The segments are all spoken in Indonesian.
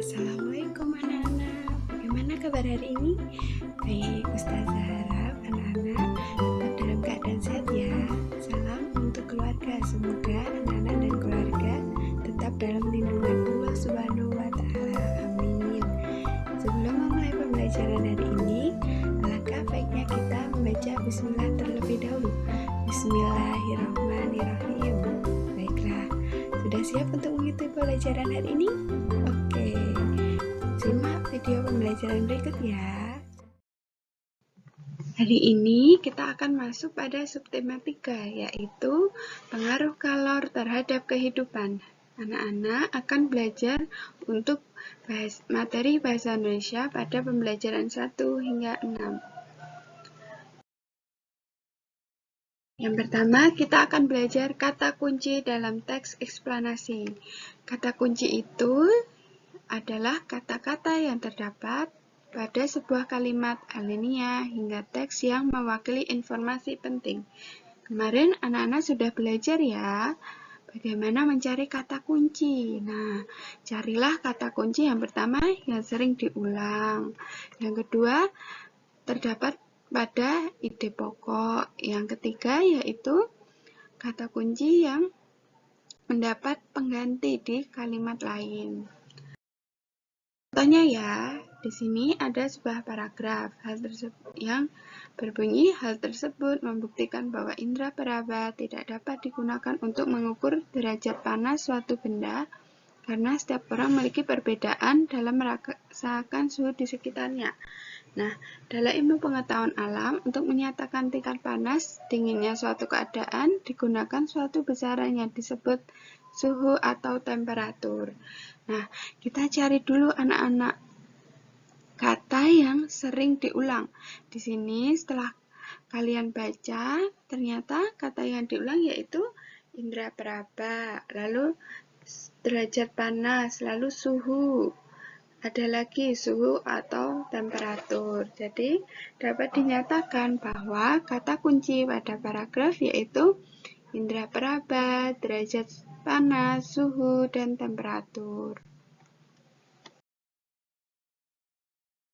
Assalamualaikum anak-anak. Bagaimana kabar hari ini? Baik, Ustazah harap anak-anak tetap dalam keadaan sehat ya. Salam untuk keluarga. Semoga anak-anak dan keluarga tetap dalam lindungan Allah Subhanahu wa taala. Amin. Sebelum memulai pembelajaran hari ini, alangkah baiknya kita membaca bismillah terlebih dahulu. Bismillahirrahmanirrahim. Baiklah, sudah siap untuk mengikuti pembelajaran hari ini? Oke, simak video pembelajaran berikut ya. Hari ini kita akan masuk pada subtema 3, yaitu pengaruh kalor terhadap kehidupan. Anak-anak akan belajar untuk materi bahasa Indonesia pada pembelajaran 1 hingga 6. Yang pertama, kita akan belajar kata kunci dalam teks eksplanasi. Kata kunci itu adalah kata-kata yang terdapat pada sebuah kalimat alinea hingga teks yang mewakili informasi penting. Kemarin anak-anak sudah belajar ya, bagaimana mencari kata kunci. Nah, carilah kata kunci yang pertama yang sering diulang. Yang kedua, terdapat pada ide pokok. Yang ketiga yaitu kata kunci yang mendapat pengganti di kalimat lain. Contohnya ya, di sini ada sebuah paragraf yang berbunyi hal tersebut membuktikan bahwa indera peraba tidak dapat digunakan untuk mengukur derajat panas suatu benda karena setiap orang memiliki perbedaan dalam merasakan suhu di sekitarnya. Nah, dalam ilmu pengetahuan alam, untuk menyatakan tingkat panas, dinginnya suatu keadaan, digunakan suatu besaran yang disebut suhu atau temperatur. Nah, kita cari dulu anak-anak kata yang sering diulang. Di sini setelah kalian baca, ternyata kata yang diulang yaitu indera peraba, lalu derajat panas, lalu suhu. Ada lagi suhu atau temperatur. Jadi, dapat dinyatakan bahwa kata kunci pada paragraf yaitu indera peraba, derajat panas, suhu, dan temperatur.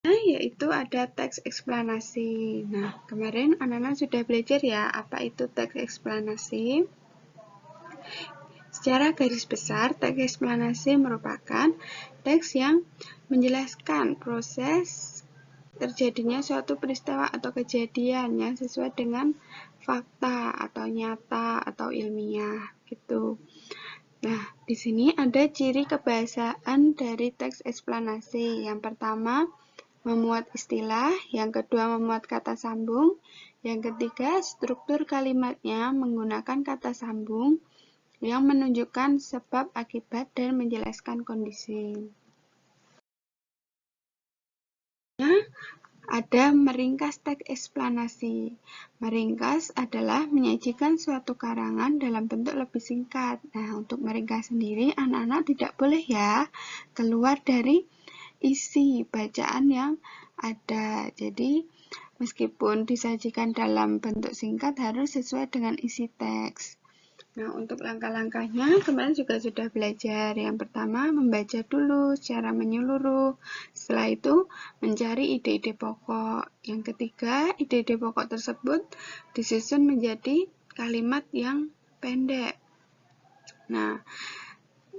Nah, yaitu ada teks eksplanasi. Nah, kemarin anak-anak sudah belajar ya, apa itu teks eksplanasi? Secara garis besar, teks eksplanasi merupakan teks yang menjelaskan proses terjadinya suatu peristiwa atau kejadian yang sesuai dengan fakta atau nyata atau ilmiah gitu. Nah, di sini ada ciri kebahasaan dari teks eksplanasi. Yang pertama, memuat istilah, yang kedua memuat kata sambung, yang ketiga struktur kalimatnya menggunakan kata sambung yang menunjukkan sebab akibat dan menjelaskan kondisi. Ada meringkas teks eksplanasi. Meringkas adalah menyajikan suatu karangan dalam bentuk lebih singkat. Nah, untuk meringkas sendiri, anak-anak tidak boleh ya keluar dari isi bacaan yang ada. Jadi, meskipun disajikan dalam bentuk singkat, harus sesuai dengan isi teks. Nah, untuk langkah-langkahnya kemarin juga sudah belajar. Yang pertama, membaca dulu secara menyeluruh. Setelah itu, mencari ide-ide pokok. Yang ketiga, ide-ide pokok tersebut disusun menjadi kalimat yang pendek. Nah,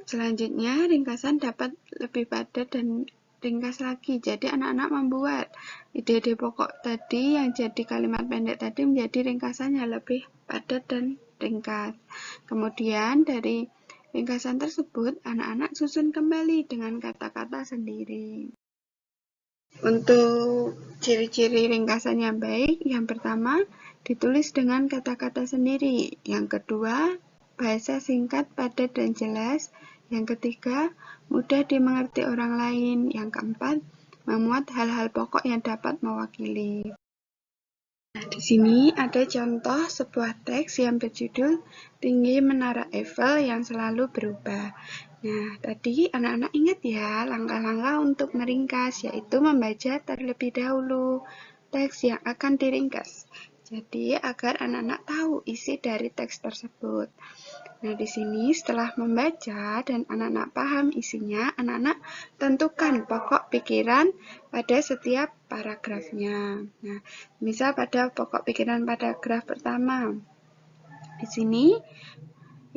selanjutnya ringkasan dapat lebih padat dan ringkas lagi. Jadi anak-anak membuat ide-ide pokok tadi yang jadi kalimat pendek tadi menjadi ringkasannya lebih padat dan ringkas. Kemudian dari ringkasan tersebut anak-anak susun kembali dengan kata-kata sendiri. Untuk ciri-ciri ringkasan yang baik, yang pertama ditulis dengan kata-kata sendiri. Yang kedua, bahasa singkat, padat, dan jelas. Yang ketiga, mudah dimengerti orang lain. Yang keempat, memuat hal-hal pokok yang dapat mewakili. Nah, di sini ada contoh sebuah teks yang berjudul Tinggi Menara Eiffel yang selalu berubah. Nah, tadi anak-anak ingat ya langkah-langkah untuk meringkas, yaitu membaca terlebih dahulu teks yang akan diringkas. Jadi, agar anak-anak tahu isi dari teks tersebut. Nah, di sini setelah membaca dan anak-anak paham isinya, anak-anak tentukan pokok pikiran pada setiap paragrafnya. Nah, misal pada pokok pikiran paragraf pertama, di sini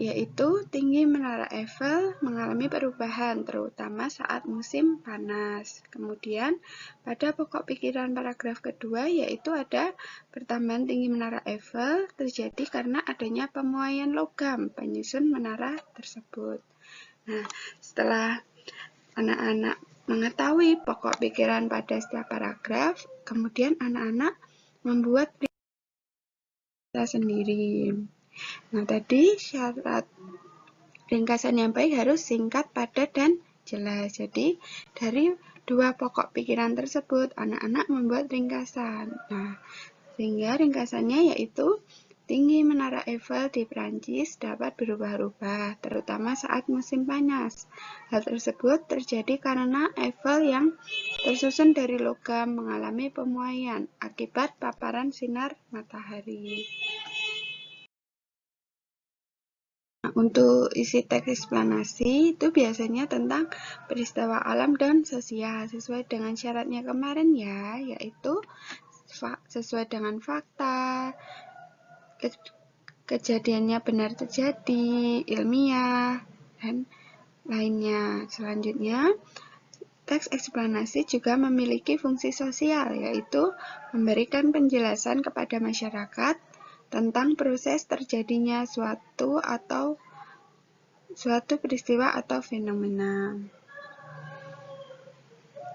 yaitu tinggi Menara Eiffel mengalami perubahan, terutama saat musim panas. Kemudian, pada pokok pikiran paragraf kedua, yaitu ada pertambahan tinggi Menara Eiffel terjadi karena adanya pemuaian logam penyusun menara tersebut. Nah, setelah anak-anak mengetahui pokok pikiran pada setiap paragraf, kemudian anak-anak membuat sendiri. Nah, tadi syarat ringkasan yang baik harus singkat, padat, dan jelas. Jadi, dari dua pokok pikiran tersebut, anak-anak membuat ringkasan. Nah, sehingga ringkasannya yaitu tinggi Menara Eiffel di Prancis dapat berubah-ubah, terutama saat musim panas. Hal tersebut terjadi karena Eiffel yang tersusun dari logam mengalami pemuaian akibat paparan sinar matahari. Untuk isi teks eksplanasi itu biasanya tentang peristiwa alam dan sosial sesuai dengan syaratnya kemarin ya, yaitu sesuai dengan fakta, kejadiannya benar terjadi, ilmiah, dan lainnya. Selanjutnya, teks eksplanasi juga memiliki fungsi sosial, yaitu memberikan penjelasan kepada masyarakat tentang proses terjadinya suatu peristiwa atau fenomena.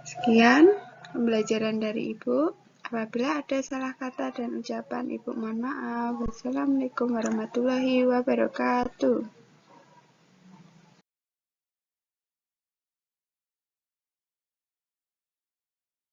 Sekian pembelajaran dari Ibu. Apabila ada salah kata dan ucapan, Ibu mohon maaf. Wassalamualaikum warahmatullahi wabarakatuh.